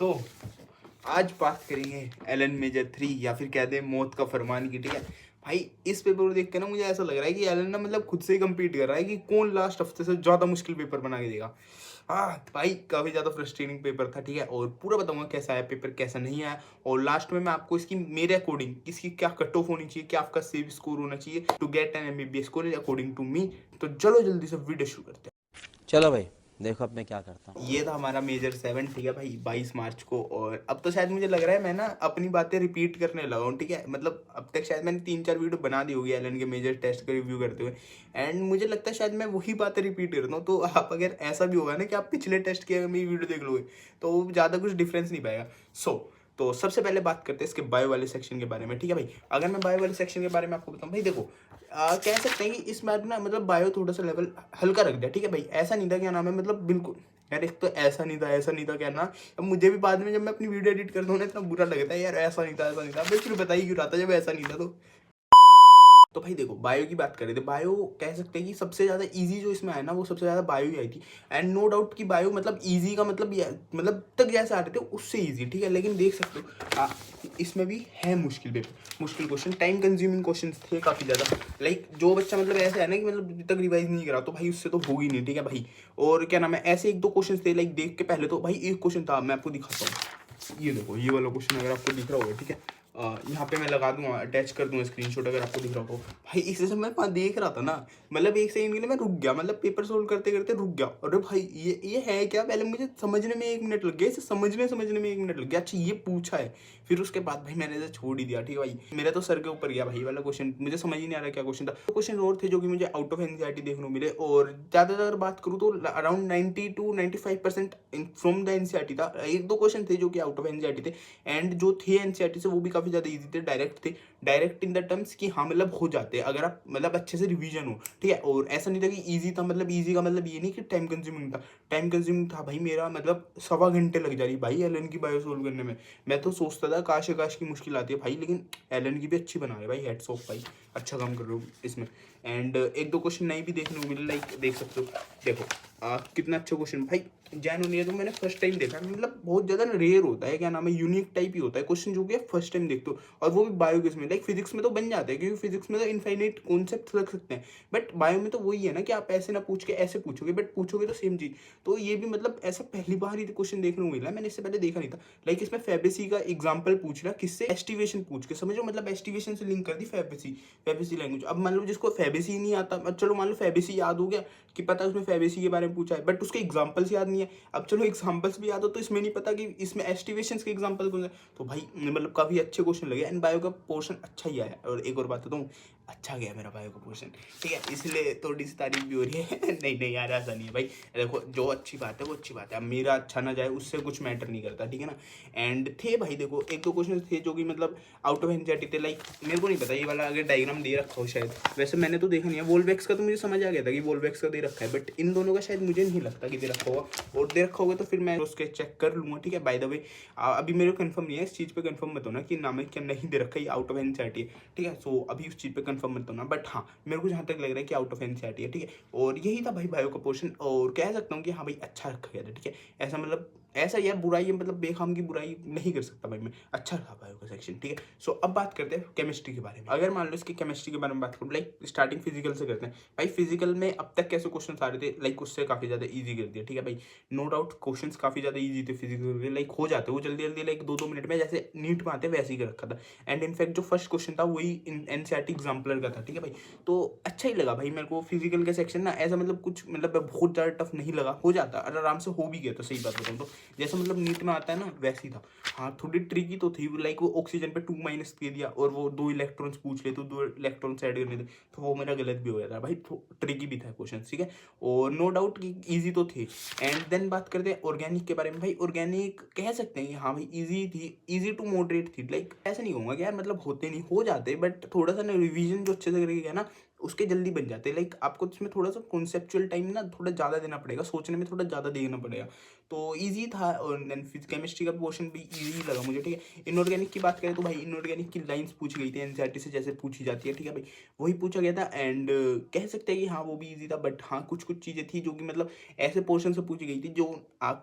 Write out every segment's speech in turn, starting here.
सो आज बात करेंगे एलन मेजर 3 या फिर कह दें मौत का फरमान की। ठीक है भाई, इस पेपर को देख के ना मुझे ऐसा लग रहा है कि एलन ना मतलब खुद से ही कम्पीट कर रहा है कि कौन लास्ट हफ्ते से ज़्यादा मुश्किल पेपर बना के देगा। हाँ भाई, काफ़ी ज़्यादा फ्रस्ट्रेटिंग पेपर था। ठीक है, और पूरा बताऊंगा कैसा आया पेपर, कैसा नहीं आया, और लास्ट में मैं आपको इसकी मेरे अकॉर्डिंग इसकी क्या कट ऑफ होनी चाहिए, क्या आपका सेव स्कोर होना चाहिए to get an MBBS score according to me. तो चलो जल्दी से वीडियो शुरू करते हैं। चलो भाई, देखो अब मैं क्या करता हूँ। ये था हमारा मेजर 7। ठीक है भाई, 22 मार्च को। और अब तो शायद मुझे लग रहा है मैं ना अपनी बातें रिपीट करने लगा हूँ। ठीक है, मतलब अब तक शायद मैंने 3-4 वीडियो बना दी होगी एलन के मेजर टेस्ट का रिव्यू करते हुए, एंड मुझे लगता है शायद मैं वही बातें रिपीट करता हूँ। तो आप अगर ऐसा भी होगा ना कि आप पिछले टेस्ट की अगर मेरी वीडियो देख लोगे तो ज़्यादा कुछ डिफरेंस नहीं पाएगा। तो सबसे पहले बात करते हैं इसके बायो वाले सेक्शन के बारे में। ठीक है भाई, अगर मैं बायो वाले सेक्शन के बारे में आपको बताऊं भाई, देखो कह सकते हैं कि इस बार ना मतलब बायो थोड़ा सा लेवल हल्का रख दिया। ठीक है भाई, ऐसा नहीं था, क्या नाम है, मतलब बिल्कुल यार, एक तो ऐसा नहीं था कहना। अब मुझे भी बाद में जब मैं अपनी वीडियो एडिट करता हूँ ना इतना बुरा लगता है यार, ऐसा नहीं था भाई, फिर बता ही क्यों रहा था जब ऐसा नहीं था। तो भाई देखो, बायो की बात करें तो बायो कह सकते हैं कि सबसे ज़्यादा इजी जो इसमें आया ना वो सबसे ज़्यादा बायो ही आई थी। एंड नो डाउट कि बायो मतलब इजी का मतलब मतलब तक जैसे आ रहे थे उससे इजी। ठीक है, लेकिन देख सकते हो इसमें भी है मुश्किल पेपर, मुश्किल क्वेश्चन, टाइम कंज्यूमिंग क्वेश्चन थे काफ़ी ज़्यादा। लाइक जो बच्चा मतलब ऐसे है ना कि मतलब अभी तक रिवाइज नहीं करा तो भाई उससे तो होगी नहीं। ठीक है भाई, और क्या नाम है, ऐसे 1-2 क्वेश्चन थे लाइक देख के पहले तो भाई एक क्वेश्चन था, मैं आपको दिखाता हूँ। ये देखो, ये वाला क्वेश्चन अगर आपको दिख रहा होगा, ठीक है, यहाँ पे मैं लगा दूंगा, अटैच कर दूंगा स्क्रीनशॉट अगर आपको दिख रहा हो भाई। इसे से मैं वहाँ देख रहा था ना, मतलब एक सेकंड के लिए मैं रुक गया, मतलब पेपर सोल्व करते करते रुक गया। अरे भाई ये है क्या, पहले मुझे समझने में 1 मिनट लग गया, इसे समझने में 1 मिनट लग गया। अच्छा ये पूछा है, फिर उसके बाद भाई मैंने इसे छोड़ ही दिया। ठीक है भाई, मेरा तो सर के ऊपर गया भाई वाला क्वेश्चन, मुझे समझ ही नहीं आ रहा क्या क्वेश्चन था। तो क्वेश्चन और थे जो कि मुझे आउट ऑफ एनसीईआरटी देखने को मिले, और ज़्यादातर अगर बात करूँ तो around 90 to 95% from the NCERT था। 1-2 क्वेश्चन थे जो कि आउट ऑफ एनसीईआरटी थे, एंड जो थे एनसीईआरटी से वो भी काफ़ी ज़्यादा ईजी थे, डायरेक्ट थे। डायरेक्ट इन द टर्म्स कि हाँ मतलब हो जाते हैं अगर आप मतलब अच्छे से रिवीजन हो। ठीक है, और ऐसा नहीं था कि ईजी था, मतलब ईजी का मतलब ये नहीं कि टाइम कंज्यूमिंग था। टाइम कंज्यूमिंग था भाई, मेरा मतलब 1.25 घंटे लग जा रही भाई एलन की बायो सोल्व करने में। मैं तो सोचता था काश की मुश्किल आती है भाई, लेकिन एलन की भी अच्छी बना रहे भाई, हेड्स ऑफ भाई, अच्छा काम कर रहे हो इसमें। एंड 1-2 क्वेश्चन नहीं भी देखने को मिले, लाइक देख सकते हो, देखो कितना अच्छा क्वेश्चन भाई। जैन ये तो मैंने फर्स्ट टाइम देखा, मतलब बहुत ज़्यादा रेयर होता है, क्या नाम है, यूनिक टाइप ही होता है क्वेश्चन जो कि फर्स्ट टाइम देखते हो, और वो भी बायो केस में। लाइक फिजिक्स में तो बन जाते हैं क्योंकि फिजिक्स में तो इनफाइनाइट कॉन्सेप्ट रख सकते हैं, बट बायो में तो वही है ना कि आप ऐसे ना पूछ के ऐसे पूछोगे, बट पूछोगे तो सेम चीज़। तो ये भी मतलब ऐसा पहली बार ही क्वेश्चन देखने को मिला, मैंने इससे पहले देखा नहीं था। लाइक इसमें फैबेसी का एग्जाम्पल पूछ रहा, किससे, एस्टिवेशन पूछ के, समझो, मतलब एस्टिवेशन से लिंक कर दी फैबेसी लैंग्वेज। अब मान लो जिसको फैबेसी नहीं आता, चलो मान लो फैबेसी याद हो गया कि पता है उसमें फैबेसी के बारे में पूछा है, बट उसके एग्जाम्पल्स याद नहीं है। अब चलो एग्जाम्पल्स भी याद हो तो इसमें नहीं पता कि इसमें एस्टिवेशंस के एग्जाम्पल कौन है। तो भाई मतलब काफ़ी अच्छे क्वेश्चन लगे, एंड बायो का पोर्शन अच्छा ही आया। और एक और बात बताऊँ, अच्छा गया मेरा बायो का पोर्शन। ठीक है, इसलिए थोड़ी सी तारीफ भी हो रही है नहीं नहीं यार, ऐसा नहीं है भाई, देखो जो अच्छी बात है वो अच्छी बात है, अब मेरा अच्छा ना जाए उससे कुछ मैटर नहीं करता। ठीक है ना, एंड थे भाई देखो 1-2 क्वेश्चन थे जो कि मतलब आउट ऑफ एनसीईआरटी थे। लाइक मेरे को नहीं पता ये वाला अगर डायग्राम दे रखा हो शायद, वैसे मैंने तो देखा नहीं है। वोल्वेक्स का तो मुझे समझ आ गया था कि वोल्वेक्स का दे रखा है, बट इन दोनों का शायद मुझे नहीं लगता कि दे रखा होगा, और दे रखा होगा तो फिर मैं उसके चेक कर लूँगा। ठीक है, बाय द वे अभी मेरे को कंफर्म नहीं है, इस चीज़ पे कंफर्म मत होना कि नाम है क्या नहीं दे रखा है, आउट ऑफ एनसीईआरटी है। ठीक है, सो अभी उस चीज़ पे कंफर्म मत होना, बट हाँ मेरे को जहाँ तक लग रहा है कि आउट ऑफ एनसीईआरटी है। ठीक है, और यही था भाई बायो का पोर्शन, और कह सकता हूँ कि हाँ भाई अच्छा रखा गया था। ठीक है, ऐसा मतलब ऐसा यार बुराई है, मतलब बेखाम की बुराई नहीं कर सकता भाई मैं, अच्छा रहा बायो का सेक्शन। ठीक है, सो अब बात करते हैं केमिस्ट्री के बारे में। अगर मान लो इसकी केमिस्ट्री के बारे में बात करूँ, लाइक स्टार्टिंग फिजिकल से करते हैं भाई। फिजिकल में अब तक कैसे क्वेश्चन आ रहे थे, लाइक उससे काफ़ी ज़्यादा ईजी कर दिया। ठीक है भाई, नो डाउट क्वेश्चन काफ़ी ज़्यादा ईजी थे फिजिकल के, लाइक हो जाते वो जल्दी जल्दी, लाइक 2-2 मिनट में, जैसे नीट में आते वैसे ही कर रखा था। एंड इनफैक्ट जो फर्स्ट क्वेश्चन था वही एनसीईआरटी एग्जाम्पलर का था। ठीक है भाई, तो अच्छा ही लगा भाई मेरे को फिजिकल का सेक्शन ना, ऐसा मतलब कुछ मतलब बहुत ज़्यादा टफ नहीं लगा, हो जाता और आराम से हो भी गया था, सही बात बताऊँ तो। जैसे मतलब नीट में आता है ना वैसे ही था। हाँ थोड़ी ट्रिकी तो थी, लाइक वो ऑक्सीजन पे 2- दे दिया और वो 2 इलेक्ट्रॉन्स पूछ ले तो 2 इलेक्ट्रॉन्स ऐड करने थे, तो वो मेरा गलत भी हो जाता भाई, तो ट्रिकी भी था क्वेश्चन। ठीक है, और नो डाउट कि ईजी तो थे। एंड देन बात करते हैं ऑर्गेनिक के बारे में। भाई ऑर्गेनिक कह सकते हैं कि हाँ भाई ईजी थी, ईजी टू मॉडरेट थी। लाइक ऐसा नहीं कहूँगा कि यार मतलब होते नहीं, हो जाते, बट थोड़ा सा ना रिवीजन जो अच्छे से करेगा ना उसके जल्दी बन जाते हैं। लाइक आपको इसमें थोड़ा सा कॉन्सेप्चुअल टाइम ना थोड़ा ज़्यादा देना पड़ेगा, सोचने में थोड़ा ज़्यादा देना पड़ेगा। तो ईजी था, और देन केमिस्ट्री का पोर्शन भी ईजी लगा मुझे, ठीक है। इनऑर्गेनिक की बात करें तो भाई इनऑर्गेनिक की लाइंस पूछी गई थी एनसीईआरटी से, जैसे पूछी जाती है, ठीक है भाई, वही पूछा गया था। एंड कह सकते हैं कि हाँ वो भी ईजी था, बट हाँ कुछ कुछ चीज़ें थी जो कि मतलब ऐसे पोर्शन से पूछी गई थी जो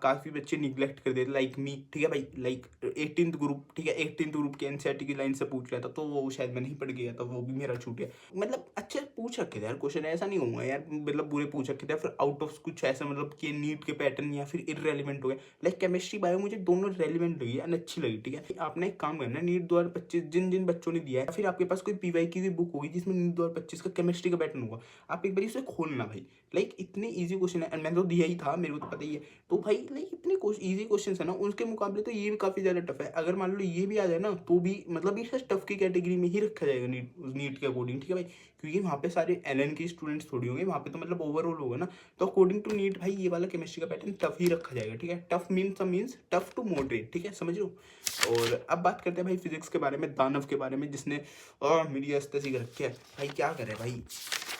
काफ़ी बच्चे निगलेक्ट कर देते, लाइक मी, ठीक है भाई, लाइक 18th ग्रुप, ठीक है, 18th ग्रुप के एनसीईआरटी की लाइन से पूछ रहा था, तो वो शायद मैं नहीं पढ़ गया था, वो भी मेरा छूट गया। मतलब अच्छे पूछ रखे थे यार क्वेश्चन, ऐसा नहीं होगा यार, मतलब बुरे पूछ रखे थे, फिर आउट ऑफ कुछ ऐसा मतलब कि नीट के पैटर्न या फिर इररेलेवेंट हो गए। लाइक केमिस्ट्री बायो मुझे दोनों रेलिवेंट लगी एंड अच्छी लगी, ठीक है। आपने एक काम करना है, नीट 2025 जिन जिन बच्चों ने दिया है, फिर आपके पास कोई पीवाई की बुक होगी जिसमें नीट 2025 का केमिस्ट्री का पैटर्न होगा, आप एक बार उसे खोलना भाई। लाइक इतने ईजी क्वेश्चन है, एंड मैंने तो दिया ही था, मेरे को तो पता ही है। तो भाई लाइक इतने ईजी क्वेश्चन है ना, उसके मुकाबले तो ये भी काफी ज्यादा टफ है। अगर मान लो ये भी आ जाए ना, तो भी मतलब ये टफ की कैटेगरी में ही रखा जाएगा नीट के अकॉर्डिंग, ठीक है भाई, क्योंकि वहाँ पे सारे एलएन के स्टूडेंट्स थोड़ी होंगे, वहाँ पे तो मतलब ओवरऑल होगा ना। तो अकॉर्डिंग टू नीट भाई ये वाला केमिस्ट्री का पैटर्न टफ ही रखा जाएगा, ठीक है। Tough means tough to moderate, ठीक है, समझ लो। और अब बात करते हैं भाई फिजिक्स के बारे में, दानव के बारे में, जिसने मेरी अस्ती कर रखी है भाई। क्या करे भाई,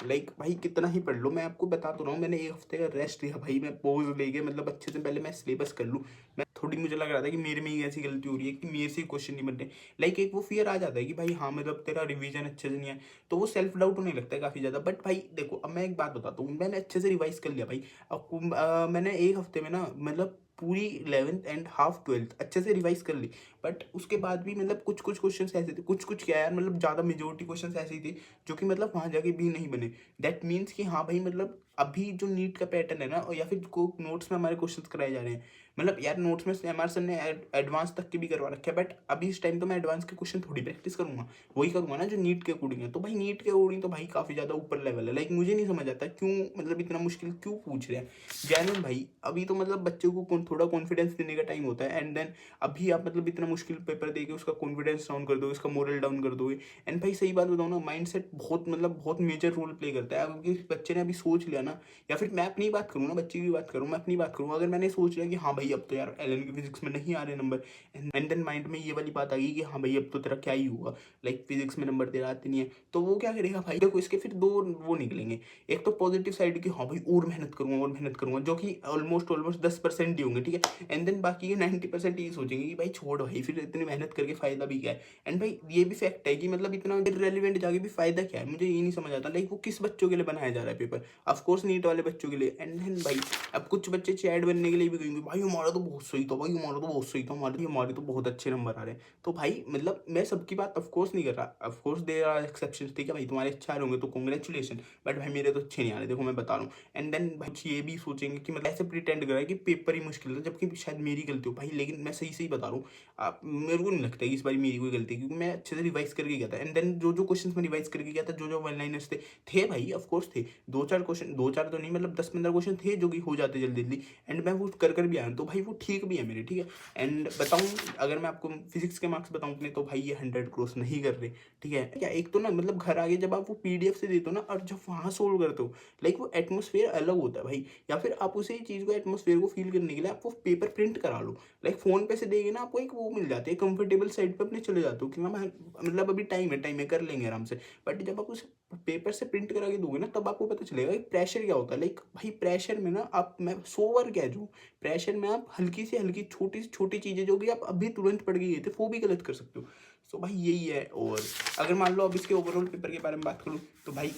लाइक भाई कितना ही पढ़ लो, मैं आपको बता तो रहा हूँ, मैंने एक हफ्ते का रेस्ट लिया भाई, मैं पॉज लेके मतलब अच्छे से पहले मैं सिलेबस कर लूँ। मैं थोड़ी मुझे लग रहा था कि मेरे में ही ऐसी गलती हो रही है कि मेरे से क्वेश्चन नहीं बन रहे। लाइक एक वो फियर आ जाता है कि भाई हाँ मतलब तेरा रिवीजन अच्छे से नहीं है, तो वो सेल्फ डाउट होने लगता है काफ़ी ज़्यादा। बट भाई देखो, अब मैं एक बात बताता हूँ, मैंने अच्छे से रिवाइज कर लिया भाई। अब मैंने एक हफ्ते में ना मतलब पूरी 11th एंड हाफ 12th अच्छे से रिवाइज कर ली। बट उसके बाद भी मतलब कुछ कुछ क्वेश्चन ऐसे थे, कुछ कुछ क्या यार, मतलब ज़्यादा मेजोरिटी क्वेश्चन ऐसे ही थे जो कि मतलब वहाँ जाके भी नहीं बने। दैट मीन्स कि हाँ भाई मतलब अभी जो नीट का पैटर्न है ना, और या फिर को नोट्स में हमारे क्वेश्चंस कराए जा रहे हैं, मतलब यार नोट्स में एम आर सर ने एडवांस तक के भी करवा रखे हैं, बट अभी इस टाइम तो मैं एडवांस के क्वेश्चन थोड़ी प्रैक्टिस करूंगा, वही करूंगा ना जो नीट के अकॉर्डिंग है। तो भाई नीट के अकॉर्डिंग तो भाई काफ़ी ज़्यादा ऊपर लेवल है। लाइक मुझे नहीं समझ आता क्यों मतलब इतना मुश्किल क्यों पूछ रहे हैं जैनुअन भाई। अभी तो मतलब बच्चों को थोड़ा कॉन्फिडेंस देने का टाइम होता है, एंड देन अभी आप मतलब इतना मुश्किल पेपर दे के उसका कॉन्फिडेंस डाउन कर दोगे, उसका मोरल डाउन कर दोगे। एंड भाई सही बात बताऊँ ना, माइंड सेट बहुत मतलब बहुत मेजर रोल प्ले करता है। अगर किसी बच्चे ने अभी सोच लिया ना, या फिर मैं अपनी बात करूँ ना, बच्चे की बात करूँ, मैं अपनी बात करूँ, अगर मैंने सोच लिया कि हाँ भाई अब तो यार एलन की फिजिक्स में नहीं आ रहे नंबर, एंड देन माइंड में ये वाली बात आ गई कि हाँ भाई अब तो तेरा क्या ही हुआ, लाइक फिजिक्स में नंबर तेरा आते नहीं है, तो वो क्या करेगा भाई। देखो इसके फिर दो वो निकलेंगे, एक तो पॉजिटिव साइड की हाँ भाई और मेहनत करूंगा और मेहनत करूंगा, जो कि ऑलमोस्ट 10% ही होंगे, ठीक है। एंड देन बाकी के 90% ये सोचेंगे कि भाई छोड़ भाई फिर इतनी मेहनत करके फायदा भी क्या है। एंड भाई ये भी फैक्ट है कि मतलब इतना इररेलेवेंट जाके भी फायदा क्या है, मुझे ये नहीं समझ आता। लाइक वो किस बच्चों के लिए बनाया जा रहा है पेपर, ऑफकोर्स नीट वाले बच्चों के लिए। एंड देन भाई अब कुछ बच्चे चैट बनने के लिए भी कहेंगे भाई हमारा तो बहुत सही था, भाई हमारा तो बहुत सही था, हमारे तो बहुत अच्छे नंबर आ रहे हैं। तो भाई मतलब मैं सबकी बात ऑफकोर्स नहीं कर रहा, ऑफकोर्स देयर आर एक्सेप्शंस, ठीक है भाई, तुम्हारे अच्छे आ रहे होंगे तो कॉन्ग्रेचुलेशन, बट भाई मेरे तो अच्छे नहीं आ रहे, देखो मैं बता रहा हूँ। एंड देन भाई ये भी सोचेंगे कि मतलब ऐसे प्रिटेंड कर रहा है कि पेपर ही मुश्किल था, जबकि शायद मेरी गलती हो भाई। लेकिन मैं सही सही बता रहा हूँ, आप मेरे को नहीं लगता कि इस बार मेरी कोई गलती है, क्योंकि मैं अच्छे से रिवाइज करके गया था। एंड देन जो जो क्वेश्चन में रिवाइज करके गया था, जो जो वन लाइनर्स थे भाई ऑफकोर्स थे, दो चार क्वेश्चन, दो चार तो नहीं मतलब 10-15 क्वेश्चन थे जो कि हो जाते जल्दी जल्दी, एंड मैं वो कर भी आया, तो भाई वो ठीक भी है मेरे, ठीक है। एंड बताऊँ अगर मैं आपको फिजिक्स के मार्क्स बताऊँ अपने, तो भाई ये 100 क्रॉस नहीं कर रहे, ठीक है। क्या एक तो ना मतलब घर आगे जब आप वो पीडीएफ से देते हो ना, और जब वहाँ सोल्व करते हो, लाइक वो एटमोसफेयर अलग होता है भाई। या फिर आप उसी चीज़ को एटमोसफेयर को फील करने के लिए आप वो पेपर प्रिंट करा लो। लाइक फोन पे से देंगे ना, आपको एक वो मिल जाती है कंफर्टेबल साइड पे अपने चले जाते हो कि मैं मतलब अभी टाइम है कर लेंगे आराम से। बट जब आप उसे पेपर से प्रिंट करा के दोगे ना, तब आपको पता चलेगा कि प्रेशर क्या होता है। लाइक भाई प्रेशर में ना आप मैं सोवर कह दूँ, प्रेशर में आप हल्की से हल्की छोटी से छोटी चीज़ें जो कि आप अभी तुरंत पढ़ के गए थे वो भी गलत कर सकते हो। सो भाई यही है। और अगर मान लो अब इसके ओवरऑल पेपर के बारे में बात करूँ, तो भाई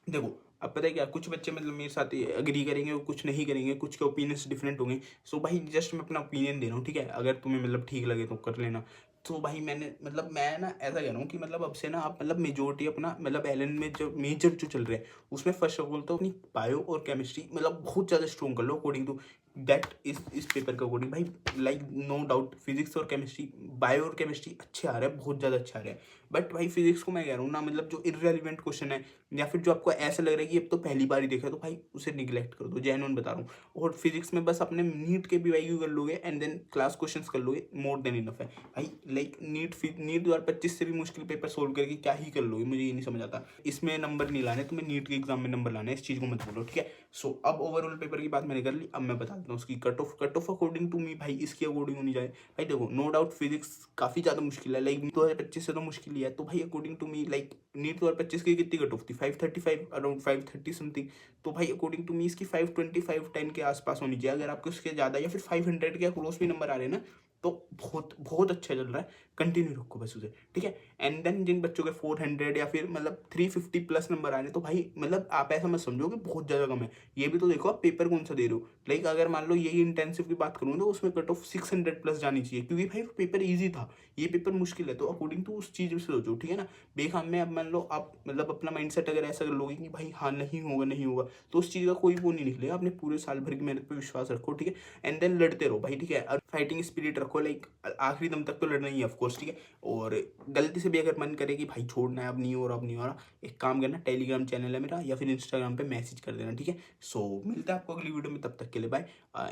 देखो अब पता है क्या, कुछ बच्चे मतलब मेरे साथ एग्री करेंगे और कुछ नहीं करेंगे, कुछ के ओपिनियंस डिफरेंट होंगे। सो भाई जस्ट मैं अपना ओपिनियन दे रहा हूँ, ठीक है, अगर तुम्हें मतलब ठीक लगे तो कर लेना। तो भाई मैं ना ऐसा कह रहा हूँ कि मतलब अब से ना आप मतलब मेजोरिटी अपना मतलब एलन में जो मेजर जो चल रहे हैं उसमें फर्स्ट ऑफ ऑल तो अपनी बायो और केमिस्ट्री मतलब बहुत ज़्यादा स्ट्रॉन्ग कर लो अकॉर्डिंग टू दैट इस पेपर के अकॉर्डिंग भाई। लाइक नो डाउट फिजिक्स और केमिस्ट्री, बायो और केमिस्ट्री अच्छे आ रहे हैं, बहुत ज़्यादा अच्छे आ रहे हैं। बट भाई फिजिक्स को मैं कह रहा हूँ ना, मतलब जो इररेलेवेंट क्वेश्चन है या फिर जो आपको ऐसा लग रहा है कि अब तो पहली बार ही देखा है, तो भाई उसे निगलेक्ट कर दो, जेन्युइन बता रहा हूँ। और फिजिक्स में बस अपने नीट के BYQ कर लोगे एंड देन क्लास क्वेश्चंस कर लोगे, मोर देन इनफ है भाई। लाइक नीट 2025 से भी मुश्किल पेपर सोल्व करके क्या ही कर लोगे, मुझे ये नहीं समझ आता। इसमें नंबर नहीं लाने तुम्हें, नीट के एग्जाम में नंबर लाने, इस चीज़ को मत बोलो, ठीक है। सो अब ओवरऑल पेपर की बात मैंने कर ली, अब मैं बता देता हूँ उसकी cut off according to me भाई, इसकी अकॉर्डिंग होनी जाए। भाई देखो नो डाउट फिजिक्स काफ़ी ज़्यादा मुश्किल है, लाइक 2025 से तो मुश्किल ही लिया है, तो भाई according to me like NEET 2025 की कितनी कट ऑफ थी 535, अराउंड 530 समथिंग। तो भाई अकॉर्डिंग टू मी इसकी 525 10 के आसपास होनी चाहिए। अगर आपके उसके ज़्यादा या फिर 500 के क्रॉस भी नंबर आ रहे हैं ना, तो बहुत बहुत अच्छा चल रहा है, कंटिन्यू रखो बस उसे, ठीक है। एंड देन जिन बच्चों के 400 या फिर मतलब 350 प्लस नंबर आ रहे हैं, तो भाई मतलब आप ऐसा मत समझो कि बहुत ज़्यादा कम है। ये भी तो देखो आप पेपर कौन सा दे रहे हो। लाइक अगर मान लो यही इंटेंसिव की बात करूँ तो उसमें कट ऑफ 600 प्लस जानी चाहिए, क्योंकि भाई वो पेपर ईजी था, ये पेपर मुश्किल है। तो अकॉर्डिंग टू उस चीज़ से सोचो, ठीक है ना। बेखाम में अब मान लो आप मतलब अपना माइंडसेट अगर ऐसा कर लोगे कि भाई हाँ नहीं होगा नहीं होगा, तो उस चीज़ का कोई वो नहीं निकलेगा। अपने पूरे साल भर की मेहनत पे विश्वास रखो, ठीक है। एंड देन लड़ते रहो भाई, ठीक है। और फाइटिंग स्पिरिट रखो, लाइक आखिरी दम तक तो लड़ना ही है ऑफकोर्स, ठीक है। और गलती से भी अगर मन करे कि भाई छोड़ना है, अब नहीं हो रहा अब नहीं हो रहा, एक काम करना, टेलीग्राम चैनल है मेरा, या फिर इंस्टाग्राम पे मैसेज कर देना, ठीक है। सो मिलता है आपको अगली वीडियो में, तब तक के लिए बाय।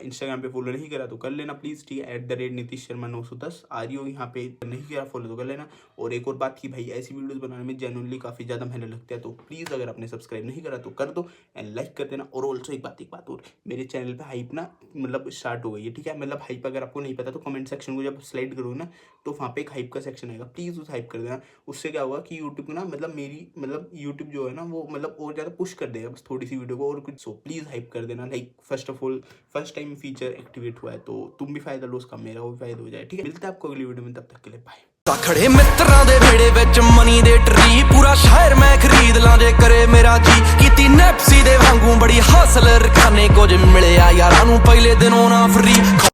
इंस्टाग्राम पे फॉलो नहीं करा तो कर लेना प्लीज़, ठीक है। @नीतीश शर्मा 910 आ रही हो यहाँ पे, नहीं करा फॉलो तो कर लेना। और एक और बात की भाई, ऐसी वीडियोज़ बनाने में जेन्युइनली काफ़ी ज़्यादा मेहनत लगता है, तो प्लीज़ अगर आपने सब्सक्राइब नहीं करा तो कर दो एंड लाइक कर देना। और ऑल्सो एक बात और, मेरे चैनल पे हाइप ना मतलब स्टार्ट हो गई है, ठीक है। मतलब हाइप अगर आपको नहीं पता तो कमेंट सेक्शन को जब स्लाइड करोगे ना, तो वहाँ पे एक हाइप का सेक्शन आएगा, प्लीज़ उस हाइप कर देना। उससे क्या होगा कि यूट्यूब ना मतलब मेरी मतलब यूट्यूब जो है ना वो मतलब और ज़्यादा पुश कर देगा बस थोड़ी सी वीडियो को और कुछ। सो प्लीज़ हाइप कर देना। Like first of all first time feature activate हुआ है, तो तुम भी फायदा लो उसका, मेरा वो भी फायदा हो जाए, ठीक है। मिलता है आपको अगली वीडियो में, तब तक के लिए बाय। खड़े मित्रों दे वेड़े विच मनी दे ट्री, पूरा शहर मैं खरीद ला जे करे मेरा जी। कीती नेप्सी दे वांगू बड़ी हासल रखाने, कुछ मिले यारां नूं पहले दिनों ना फ्री।